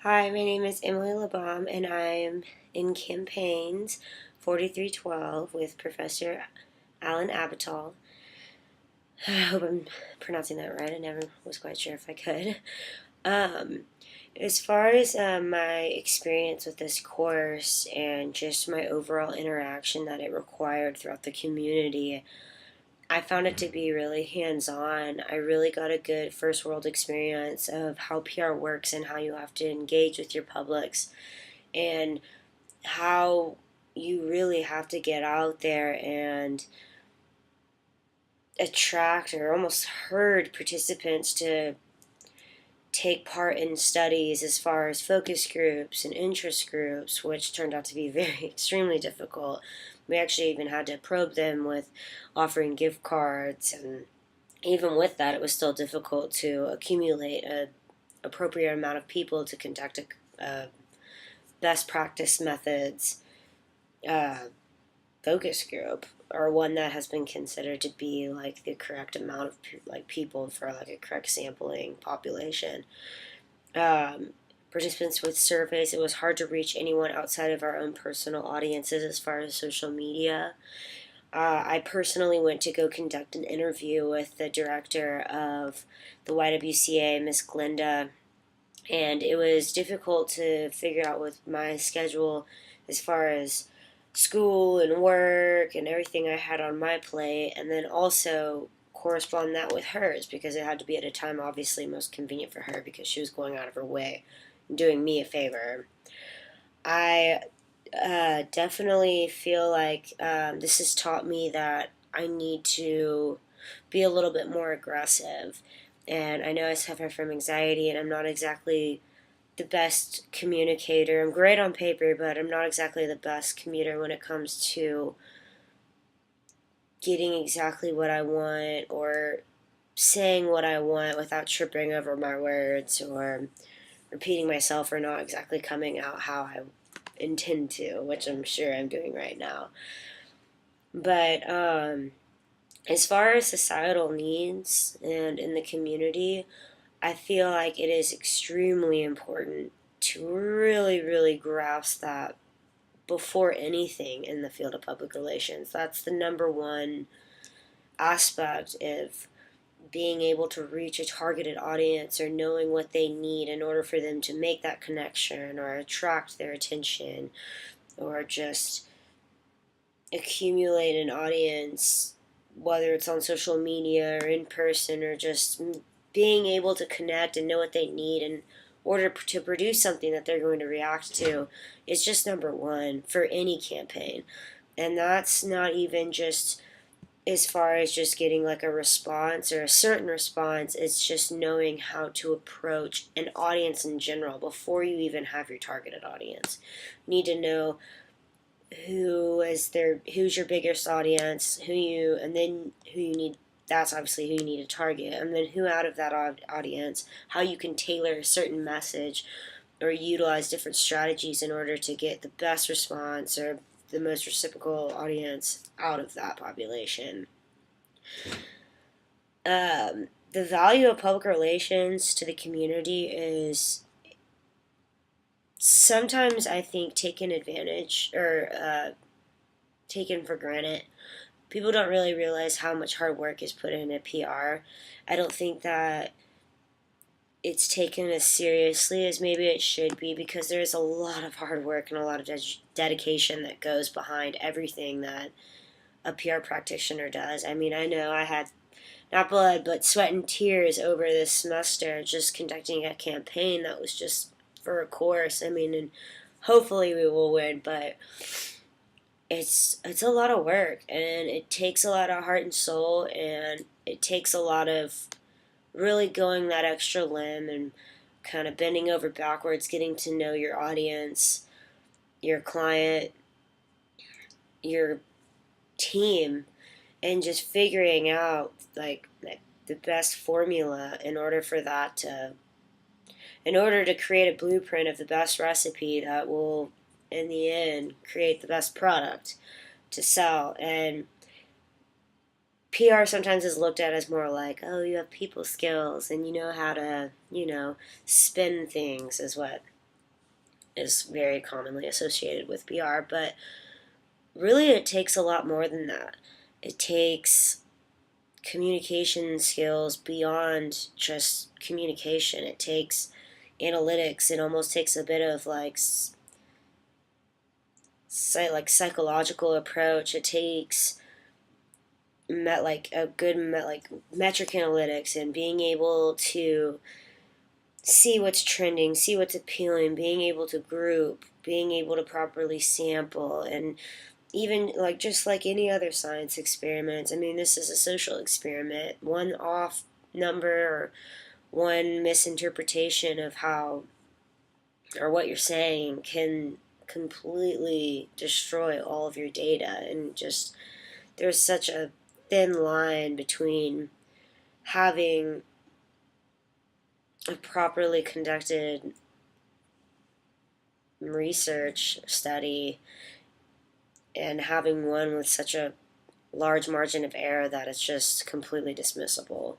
Hi, my name is Emily LeBaum, and I'm in campaigns 4312 with Professor Alan Abital. I hope I'm pronouncing that right. I never was quite sure if I could. Um, as far as my experience with this course and just my overall interaction that it required throughout the community, I found it to be really hands on. I really got a good first world experience of how PR works and how you have to engage with your publics and how you really have to get out there and attract or almost herd participants to take part in studies as far as focus groups and interest groups, which turned out to be very extremely difficult. We actually even had to probe them with offering gift cards, and even with that, it was still difficult to accumulate a appropriate amount of people to conduct a best practice methods uh, focus group, or one that has been considered to be like the correct amount of people for like a correct sampling population. Um, Participants with surveys, it was hard to reach anyone outside of our own personal audiences as far as social media. I personally went to go conduct an interview with the director of the YWCA, Miss Glinda, and it was difficult to figure out with my schedule as far as school and work and everything I had on my plate, and then also correspond that with hers because it had to be at a time obviously most convenient for her because she was going out of her way doing me a favor. I definitely feel like this has taught me that I need to be a little bit more aggressive. And I know I suffer from anxiety, and I'm not exactly the best communicator. I'm great on paper, but I'm not exactly the best communicator when it comes to getting exactly what I want or saying what I want without tripping over my words or repeating myself or not exactly coming out how I intend to, which I'm sure I'm doing right now. But as far as societal needs and in the community, I feel like it is extremely important to really, really grasp that before anything in the field of public relations. That's the number one aspect of being able to reach a targeted audience or knowing what they need in order for them to make that connection or attract their attention or just accumulate an audience, whether it's on social media or in person, or just being able to connect and know what they need in order to produce something that they're going to react to is just number one for any campaign. And that's not even just as far as just getting like a response or a certain response. It's just knowing how to approach an audience in general before you even have your targeted audience. You need to know who's your biggest audience, and then who you need. That's obviously who you need to target, and then who out of that audience, how you can tailor a certain message or utilize different strategies in order to get the best response or the most reciprocal audience out of that population. The value of public relations to the community is sometimes, I think, taken advantage or taken for granted. People don't really realize how much hard work is put into PR. I don't think that it's taken as seriously as maybe it should be because there's a lot of hard work and a lot of dedication that goes behind everything that a PR practitioner does. I mean, I know I had not blood but sweat and tears over this semester just conducting a campaign that was just for a course. I mean, and hopefully we will win, but it's a lot of work, and it takes a lot of heart and soul, and it takes a lot of really going that extra limb and kind of bending over backwards, getting to know your audience, your client, your team, and just figuring out like the best formula in order to create a blueprint of the best recipe that will in the end create the best product to sell. And PR sometimes is looked at as more like, oh, you have people skills and you know how to, spin things, is what is very commonly associated with PR, but really it takes a lot more than that. It takes communication skills beyond just communication. It takes analytics. It almost takes a bit of like psychological approach. It takes metric analytics and being able to see what's trending, see what's appealing, being able to group, being able to properly sample, and even like just like any other science experiment. I mean, this is a social experiment. One off number or one misinterpretation of how or what you're saying can completely destroy all of your data. And just there's such a thin line between having a properly conducted research study and having one with such a large margin of error that it's just completely dismissible.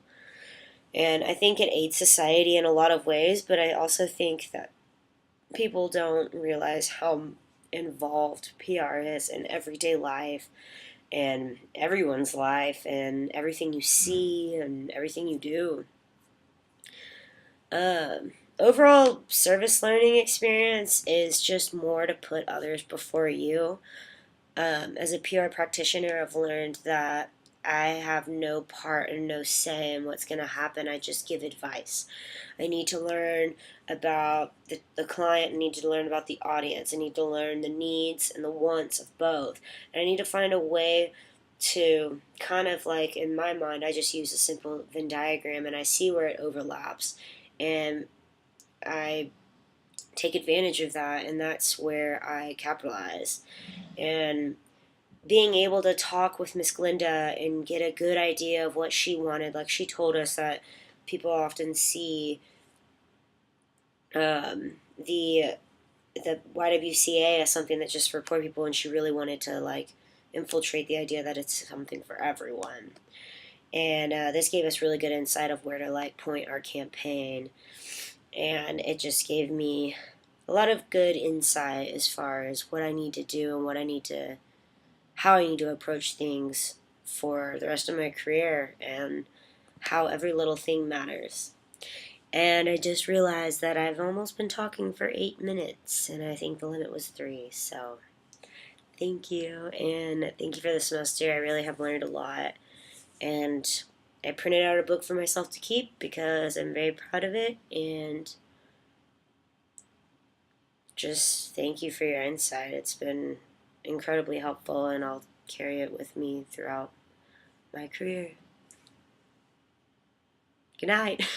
And I think it aids society in a lot of ways, but I also think that people don't realize how involved PR is in everyday life and everyone's life and everything you see and everything you do. Overall, service learning experience is just more to put others before you. As a PR practitioner, I've learned that I have no part and no say in what's going to happen. I just give advice. I need to learn about the client. I need to learn about the audience. I need to learn the needs and the wants of both. And I need to find a way to kind of like, in my mind, I just use a simple Venn diagram and I see where it overlaps. And I take advantage of that, and that's where I capitalize. And being able to talk with Miss Glinda and get a good idea of what she wanted, like she told us that people often see the YWCA as something that's just for poor people, and she really wanted to like infiltrate the idea that it's something for everyone. And this gave us really good insight of where to like point our campaign, and it just gave me a lot of good insight as far as what I need to do and how I need to approach things for the rest of my career and how every little thing matters. And I just realized that I've almost been talking for 8 minutes, and I think the limit was 3. So thank you, and thank you for the semester. I really have learned a lot, and I printed out a book for myself to keep because I'm very proud of it, and just thank you for your insight. It's been incredibly helpful, and I'll carry it with me throughout my career. Good night.